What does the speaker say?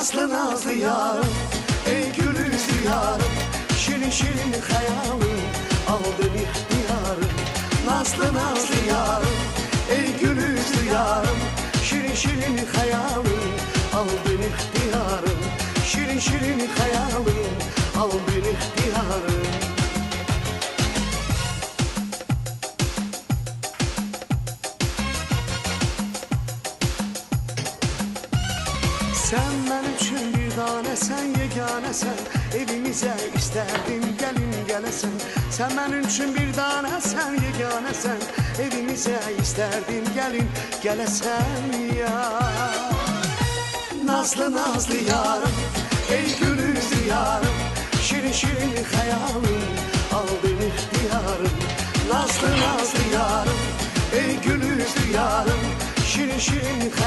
Nazlı nazlı yarım, ey gül yüzlü yarım, şirin şirin hayalım, aldın ihtiyarım. Nazlı nazlı yarım, ey gül yüzlü yarım, şirin şirin hayalım, aldın ihtiyarım. Şirin şirin hayalım, aldın ihtiyarım. Sen benim için bir tanesen, yeganesen, evimize isterdim gelin gelesin. Sen benim için bir tanesen, yeganesen, evimize isterdim gelin gelesen ya. Nazlı nazlı yarım, ey gül yüzlü yarım, şirin şirin hayalım, aldın ihtiyarım. Nazlı nazlı yarım, ey gül yüzlü yarım, şirin şirin hayalım.